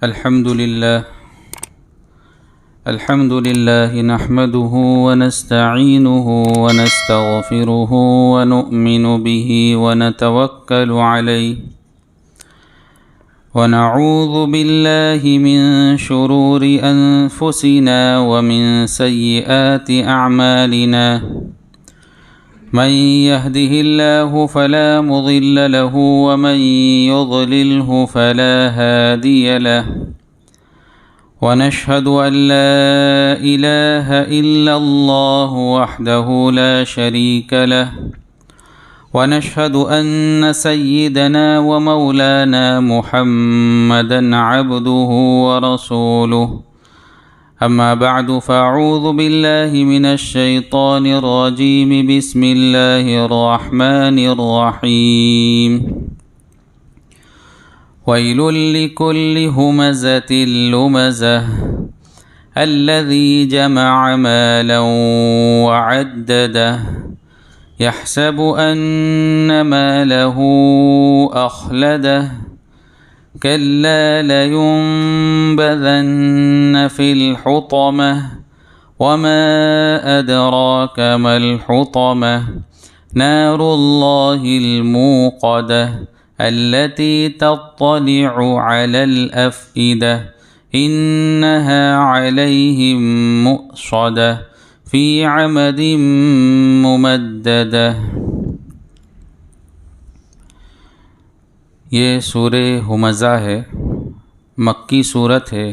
الحمد لله نحمده ونستعينه ونستغفره ونؤمن به ونتوكل عليه ونعوذ بالله من شرور أنفسنا ومن سيئات أعمالنا من يهده الله فلا مضل له ومن يضلله فلا هادي له ونشهد أن لا إله إلا الله وحده لا شريك له ونشهد أن سيدنا ومولانا محمدا عبده ورسوله أما بعد فأعوذ بالله من الشيطان الرجيم بسم الله الرحمن الرحيم ويل لكل همزة لمزة الذي جمع مالا وعدده يحسب أن ماله أخلده كلا لينبذن في الحطمة وما أدراك ما الحطمة نار الله الموقدة التي تطلع على الأفئدة إنها عليهم مؤصدة في عمد ممددة۔ یہ سورہ ہمزہ ہے، مکی صورت ہے،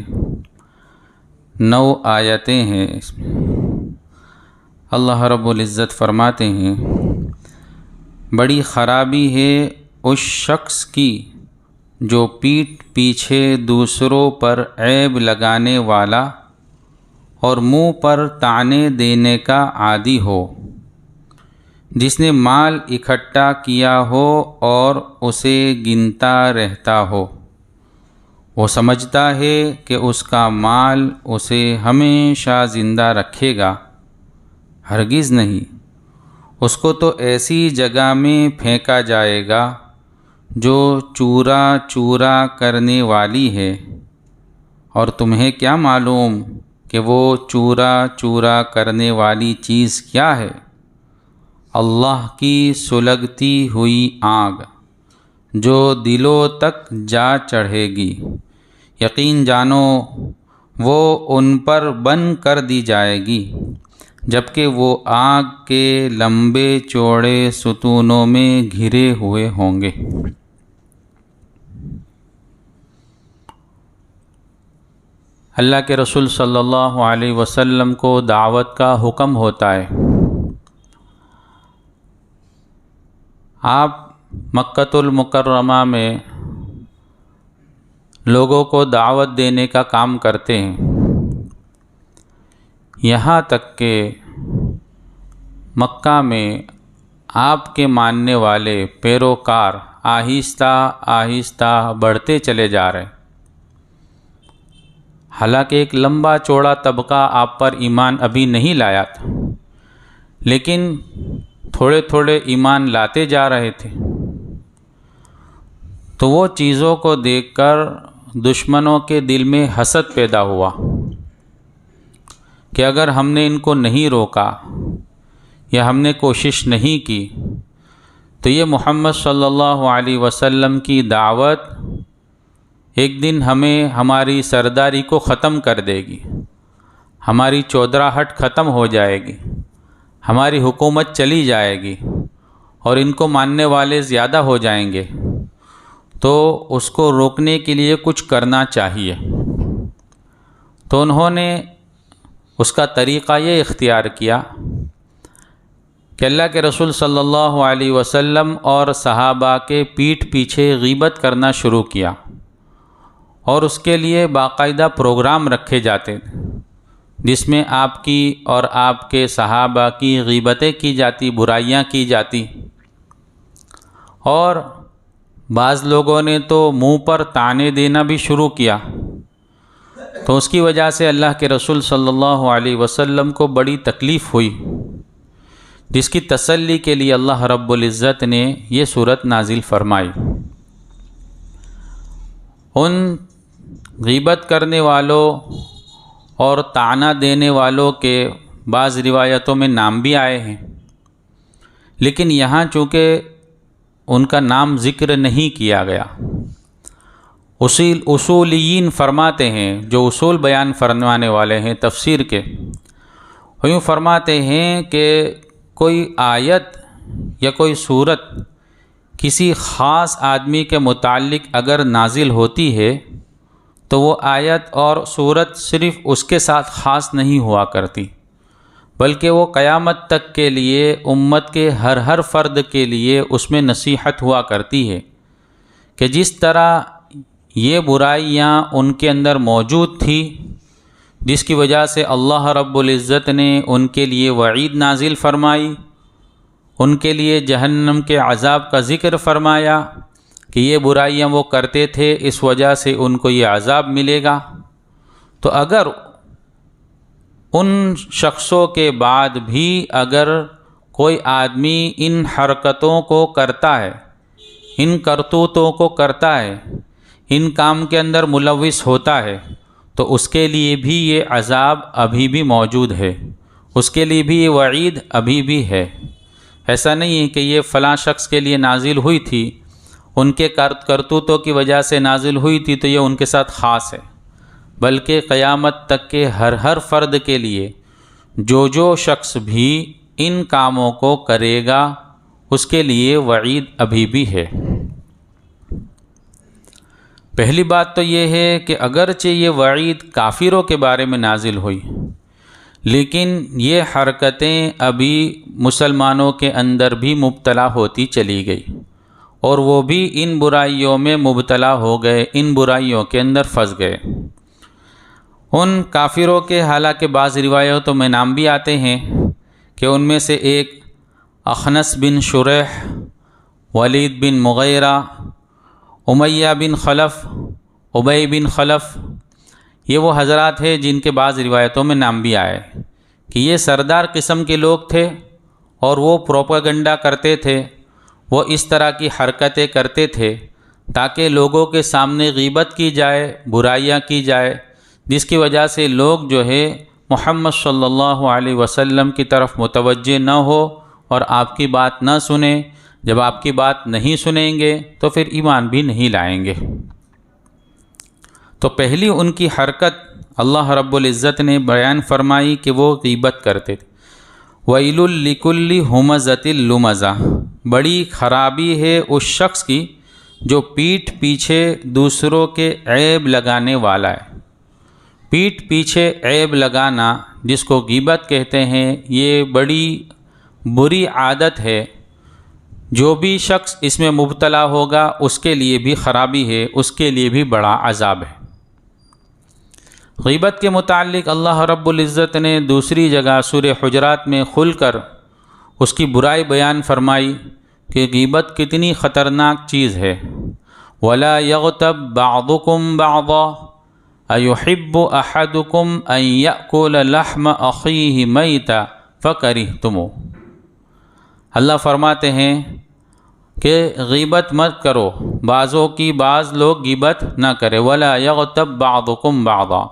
9 آیتیں ہیں اس میں۔ اللہ رب العزت فرماتے ہیں بڑی خرابی ہے اس شخص کی جو پیٹھ پیچھے دوسروں پر عیب لگانے والا اور منہ پر طعنے دینے کا عادی ہو، جس نے مال اکٹھا کیا ہو اور اسے گنتا رہتا ہو۔ وہ سمجھتا ہے کہ اس کا مال اسے ہمیشہ زندہ رکھے گا، ہرگز نہیں، اس کو تو ایسی جگہ میں پھینکا جائے گا جو چورا چورا کرنے والی ہے، اور تمہیں کیا معلوم کہ وہ چورا چورا کرنے والی چیز کیا ہے؟ اللہ کی سلگتی ہوئی آگ جو دلوں تک جا چڑھے گی، یقین جانو وہ ان پر بند کر دی جائے گی، جبکہ وہ آگ کے لمبے چوڑے ستونوں میں گھرے ہوئے ہوں گے۔ اللہ کے رسول صلی اللہ علیہ وسلم کو دعوت کا حکم ہوتا ہے۔ آپ مکۃ المکرمہ میں لوگوں کو دعوت دینے کا کام کرتے ہیں، یہاں تک کہ مکہ میں آپ کے ماننے والے پیروکار آہستہ آہستہ بڑھتے چلے جا رہے ہیں۔ حالانکہ ایک لمبا چوڑا طبقہ آپ پر ایمان ابھی نہیں لایا تھا، لیکن تھوڑے تھوڑے ایمان لاتے جا رہے تھے۔ تو وہ چیزوں کو دیکھ کر دشمنوں کے دل میں حسد پیدا ہوا کہ اگر ہم نے ان کو نہیں روکا یا ہم نے کوشش نہیں کی تو یہ محمد صلی اللہ علیہ وسلم کی دعوت ایک دن ہمیں ہماری سرداری کو ختم کر دے گی، ہماری چودراہٹ ختم ہو جائے گی، ہماری حکومت چلی جائے گی اور ان کو ماننے والے زیادہ ہو جائیں گے، تو اس کو روکنے کے لیے کچھ کرنا چاہیے۔ تو انہوں نے اس کا طریقہ یہ اختیار کیا کہ اللہ کے رسول صلی اللہ علیہ وسلم اور صحابہ کے پیٹھ پیچھے غیبت کرنا شروع کیا، اور اس کے لیے باقاعدہ پروگرام رکھے جاتے تھے جس میں آپ کی اور آپ کے صحابہ کی غیبتیں کی جاتی، برائیاں کی جاتی، اور بعض لوگوں نے تو منہ پر طعنے دینا بھی شروع کیا۔ تو اس کی وجہ سے اللہ کے رسول صلی اللہ علیہ وسلم کو بڑی تکلیف ہوئی، جس کی تسلی کے لیے اللہ رب العزت نے یہ صورت نازل فرمائی۔ ان غیبت کرنے والوں اور طعنہ دینے والوں کے بعض روایتوں میں نام بھی آئے ہیں، لیکن یہاں چونکہ ان کا نام ذکر نہیں کیا گیا۔ اصولیین فرماتے ہیں، جو اصول بیان فرمانے والے ہیں تفسیر کے، وہ یوں فرماتے ہیں کہ کوئی آیت یا کوئی صورت کسی خاص آدمی کے متعلق اگر نازل ہوتی ہے تو وہ آیت اور صورت صرف اس کے ساتھ خاص نہیں ہوا کرتی، بلکہ وہ قیامت تک کے لیے امت کے ہر فرد کے لیے اس میں نصیحت ہوا کرتی ہے کہ جس طرح یہ برائیاں ان کے اندر موجود تھی، جس کی وجہ سے اللہ رب العزت نے ان کے لیے وعید نازل فرمائی، ان کے لیے جہنم کے عذاب کا ذکر فرمایا کہ یہ برائیاں وہ کرتے تھے، اس وجہ سے ان کو یہ عذاب ملے گا۔ تو اگر ان شخصوں کے بعد بھی اگر کوئی آدمی ان حرکتوں کو کرتا ہے، ان کرتوتوں کو کرتا ہے، ان کام کے اندر ملوث ہوتا ہے، تو اس کے لیے بھی یہ عذاب ابھی بھی موجود ہے، اس کے لیے بھی یہ وعید ابھی بھی ہے۔ ایسا نہیں ہے کہ یہ فلاں شخص کے لیے نازل ہوئی تھی، ان کے کرتوتوں کی وجہ سے نازل ہوئی تھی تو یہ ان کے ساتھ خاص ہے، بلکہ قیامت تک کے ہر فرد کے لیے جو شخص بھی ان کاموں کو کرے گا اس کے لیے وعید ابھی بھی ہے۔ پہلی بات تو یہ ہے کہ اگرچہ یہ وعید کافروں کے بارے میں نازل ہوئی، لیکن یہ حرکتیں ابھی مسلمانوں کے اندر بھی مبتلا ہوتی چلی گئی، اور وہ بھی ان برائیوں میں مبتلا ہو گئے، ان برائیوں کے اندر پھنس گئے۔ ان کافروں کے حالانکہ بعض روایتوں میں نام بھی آتے ہیں کہ ان میں سے ایک اخنس بن شریح، ولید بن مغیرہ، امیہ بن خلف، ابی بن خلف، یہ وہ حضرات ہیں جن کے بعض روایتوں میں نام بھی آئے کہ یہ سردار قسم کے لوگ تھے، اور وہ پروپیگنڈا کرتے تھے، وہ اس طرح کی حرکتیں کرتے تھے تاکہ لوگوں کے سامنے غیبت کی جائے، برائیاں کی جائے، جس کی وجہ سے لوگ جو ہے محمد صلی اللہ علیہ وسلم کی طرف متوجہ نہ ہو اور آپ کی بات نہ سنیں۔ جب آپ کی بات نہیں سنیں گے تو پھر ایمان بھی نہیں لائیں گے۔ تو پہلی ان کی حرکت اللہ رب العزت نے بیان فرمائی کہ وہ غیبت کرتے تھے۔ وَيْلٌ لِكُلِّ هُمَزَةٍ لُمَزَةٍ، بڑی خرابی ہے اس شخص کی جو پیٹھ پیچھے دوسروں کے عیب لگانے والا ہے۔ پیٹھ پیچھے عیب لگانا جس کو غیبت کہتے ہیں، یہ بڑی بری عادت ہے۔ جو بھی شخص اس میں مبتلا ہوگا اس کے لیے بھی خرابی ہے، اس کے لیے بھی بڑا عذاب ہے۔ غیبت کے متعلق اللہ رب العزت نے دوسری جگہ سورہ حجرات میں کھل کر اس کی برائی بیان فرمائی کہ غیبت کتنی خطرناک چیز ہے۔ وَلَا يَغْتَبْ بَعْضُكُمْ بَعْضًا أَيُحِبُّ أَحَدُكُمْ أَن يَأْكُلَ لَحْمَ أَخِيهِ مَيْتًا فَكَرِهْتُمُوهُ۔ اللہ فرماتے ہیں کہ غیبت مت کرو، بعضوں کی بعض لوگ غیبت نہ کرے۔ وَلَا يَغْتَبْ بَعْضُكُمْ بَعْضًا،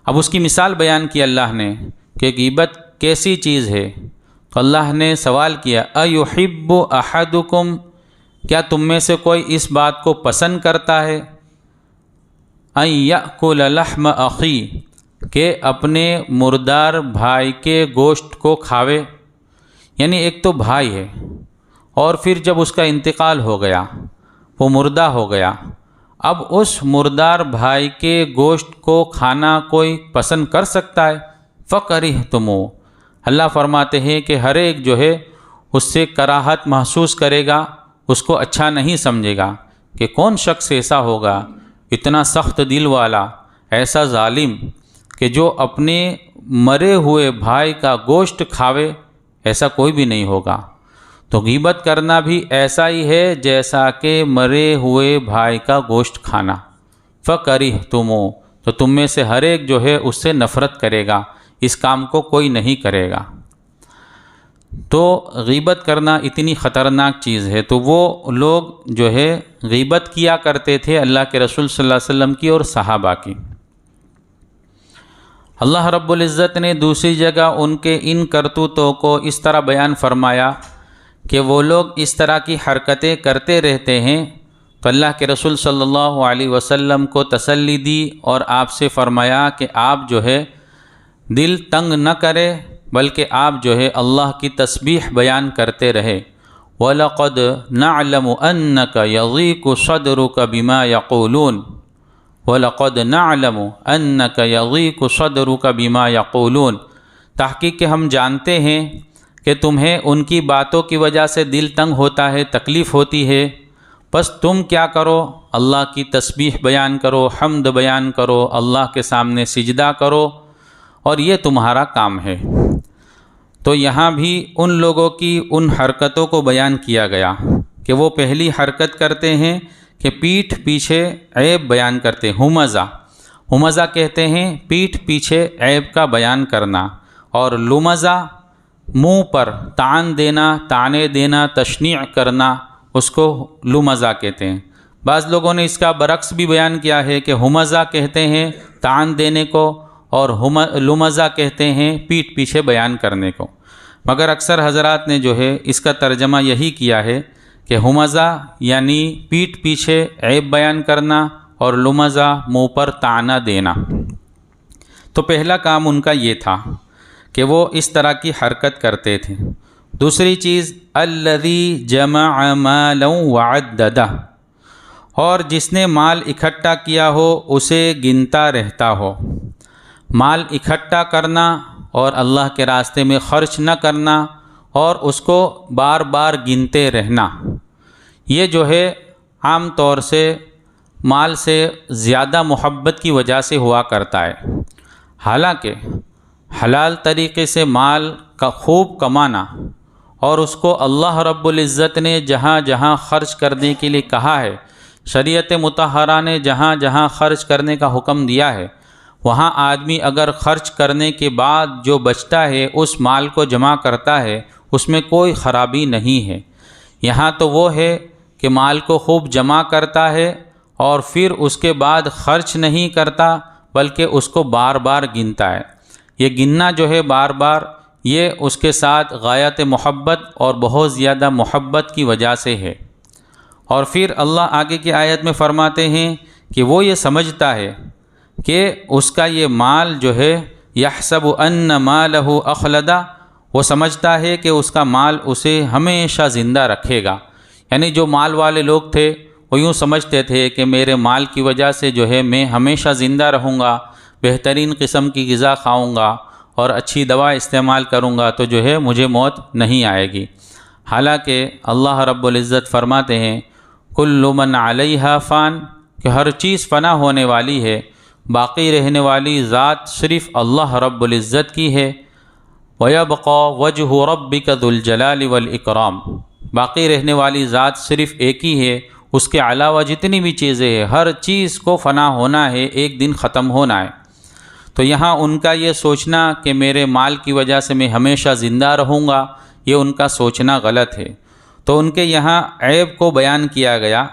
اب اس کی مثال بیان کی اللہ نے کہ غیبت کیسی چیز ہے۔ تو اللہ نے سوال کیا أَيُحِبُّ أَحَدُكُمْ، کیا تم میں سے کوئی اس بات کو پسند کرتا ہے أَن يَأْكُلَ لَحْمَ أَخِيهِ، کہ اپنے مردار بھائی کے گوشت کو کھاوے؟ یعنی ایک تو بھائی ہے اور پھر جب اس کا انتقال ہو گیا، وہ مردہ ہو گیا، اب اس مردار بھائی کے گوشت کو کھانا کوئی پسند کر سکتا ہے؟ فَكَرِهْتُمُوهُ، اللہ فرماتے ہیں کہ ہر ایک جو ہے اس سے کراہت محسوس کرے گا، اس کو اچھا نہیں سمجھے گا کہ کون شخص ایسا ہوگا اتنا سخت دل والا، ایسا ظالم کہ جو اپنے مرے ہوئے بھائی کا گوشت کھاوے، ایسا کوئی بھی نہیں ہوگا۔ تو غیبت کرنا بھی ایسا ہی ہے جیسا کہ مرے ہوئے بھائی کا گوشت کھانا۔ فَكَرِهْتُمُوهُ، تو تم میں سے ہر ایک جو ہے اس سے نفرت کرے گا، اس کام کو کوئی نہیں کرے گا۔ تو غیبت کرنا اتنی خطرناک چیز ہے، تو وہ لوگ جو ہے غیبت کیا کرتے تھے اللہ کے رسول صلی اللہ علیہ وسلم کی اور صحابہ کی۔ اللہ رب العزت نے دوسری جگہ ان کے ان کرتوتوں کو اس طرح بیان فرمایا کہ وہ لوگ اس طرح کی حرکتیں کرتے رہتے ہیں، تو اللہ کے رسول صلی اللہ علیہ وسلم کو تسلی دی اور آپ سے فرمایا کہ آپ جو ہے دل تنگ نہ کرے، بلکہ آپ جو ہے اللہ کی تسبیح بیان کرتے رہے۔ وَلَقَدْ نَعْلَمُ أَنَّكَ يَضِيقُ صَدْرُكَ بِمَا يَقُولُونَ وَلَقَدْ نَعْلَمُ أَنَّكَ يَضِيقُ صَدْرُكَ بِمَا يَقُولُونَ، تحقیق کہ ہم جانتے ہیں کہ تمہیں ان کی باتوں کی وجہ سے دل تنگ ہوتا ہے، تکلیف ہوتی ہے، بس تم کیا کرو، اللہ کی تسبیح بیان کرو، حمد بیان کرو، اللہ کے سامنے سجدہ کرو، اور یہ تمہارا کام ہے۔ تو یہاں بھی ان لوگوں کی ان حرکتوں کو بیان کیا گیا کہ وہ پہلی حرکت کرتے ہیں کہ پیٹھ پیچھے عیب بیان کرتے، ہمزہ کہتے ہیں پیٹھ پیچھے عیب کا بیان کرنا، اور لمزہ منہ پر طعن دینا، طعنے دینا، تشنیع کرنا، اس کو لمزہ کہتے ہیں۔ بعض لوگوں نے اس کا برعکس بھی بیان کیا ہے کہ ہمزہ کہتے ہیں طعن دینے کو، اور لمزہ کہتے ہیں پیٹھ پیچھے بیان کرنے کو، مگر اکثر حضرات نے جو ہے اس کا ترجمہ یہی کیا ہے کہ ہمزہ یعنی پیٹھ پیچھے عیب بیان کرنا، اور لمزہ منہ پر طعنہ دینا۔ تو پہلا کام ان کا یہ تھا کہ وہ اس طرح کی حرکت کرتے تھے۔ دوسری چیز الذی جمع مالا وعددہ، اور جس نے مال اکٹھا کیا ہو اسے گنتا رہتا ہو۔ مال اکٹھا کرنا اور اللہ کے راستے میں خرچ نہ کرنا اور اس کو بار بار گنتے رہنا، یہ جو ہے عام طور سے مال سے زیادہ محبت کی وجہ سے ہوا کرتا ہے۔ حالانکہ حلال طریقے سے مال کا خوب کمانا اور اس کو اللہ رب العزت نے جہاں جہاں خرچ کرنے کے لیے کہا ہے، شریعت مطہرہ نے جہاں جہاں خرچ کرنے کا حکم دیا ہے، وہاں آدمی اگر خرچ کرنے کے بعد جو بچتا ہے اس مال کو جمع کرتا ہے، اس میں کوئی خرابی نہیں ہے۔ یہاں تو وہ ہے کہ مال کو خوب جمع کرتا ہے اور پھر اس کے بعد خرچ نہیں کرتا، بلکہ اس کو بار بار گنتا ہے۔ یہ گننا جو ہے بار بار، یہ اس کے ساتھ غایت محبت اور بہت زیادہ محبت کی وجہ سے ہے۔ اور پھر اللہ آگے کی آیت میں فرماتے ہیں کہ وہ یہ سمجھتا ہے کہ اس کا یہ مال جو ہے یحسب ان مالہ اخلدہ، وہ سمجھتا ہے کہ اس کا مال اسے ہمیشہ زندہ رکھے گا۔ یعنی جو مال والے لوگ تھے وہ یوں سمجھتے تھے کہ میرے مال کی وجہ سے جو ہے میں ہمیشہ زندہ رہوں گا، بہترین قسم کی غذا کھاؤں گا اور اچھی دوا استعمال کروں گا تو جو ہے مجھے موت نہیں آئے گی۔ حالانکہ اللہ رب العزت فرماتے ہیں کل من علیہا فان، کہ ہر چیز فنا ہونے والی ہے، باقی رہنے والی ذات صرف اللہ رب العزت کی ہے۔ وَيَبْقَى وَجْهُ رَبِّكَ ذُو الْجَلَالِ وَالْإِكْرَامِ، باقی رہنے والی ذات صرف ایک ہی ہے، اس کے علاوہ جتنی بھی چیزیں ہیں ہر چیز کو فنا ہونا ہے، ایک دن ختم ہونا ہے۔ تو یہاں ان کا یہ سوچنا کہ میرے مال کی وجہ سے میں ہمیشہ زندہ رہوں گا، یہ ان کا سوچنا غلط ہے۔ تو ان کے یہاں عیب کو بیان کیا گیا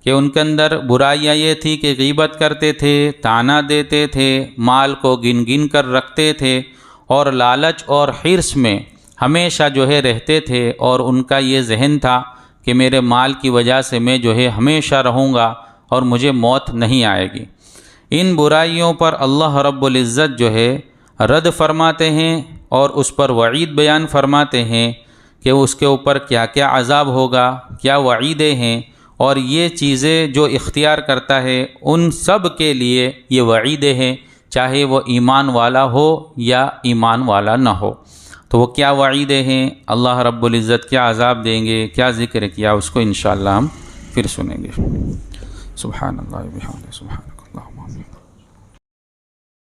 کہ ان کے اندر برائیاں یہ تھی کہ غیبت کرتے تھے، طعنہ دیتے تھے، مال کو گن گن کر رکھتے تھے، اور لالچ اور حرص میں ہمیشہ جو ہے رہتے تھے، اور ان کا یہ ذہن تھا کہ میرے مال کی وجہ سے میں جو ہے ہمیشہ رہوں گا اور مجھے موت نہیں آئے گی۔ ان برائیوں پر اللہ رب العزت جو ہے رد فرماتے ہیں اور اس پر وعید بیان فرماتے ہیں کہ اس کے اوپر کیا کیا عذاب ہوگا، کیا وعیدیں ہیں، اور یہ چیزیں جو اختیار کرتا ہے ان سب کے لیے یہ وعیدیں ہیں، چاہے وہ ایمان والا ہو یا ایمان والا نہ ہو۔ تو وہ کیا وعیدیں ہیں، اللہ رب العزت کیا عذاب دیں گے، کیا ذکر کیا، اس کو انشاءاللہ ہم پھر سنیں گے۔ سبحان اللہ و بحمدہ، سبحان اللہ۔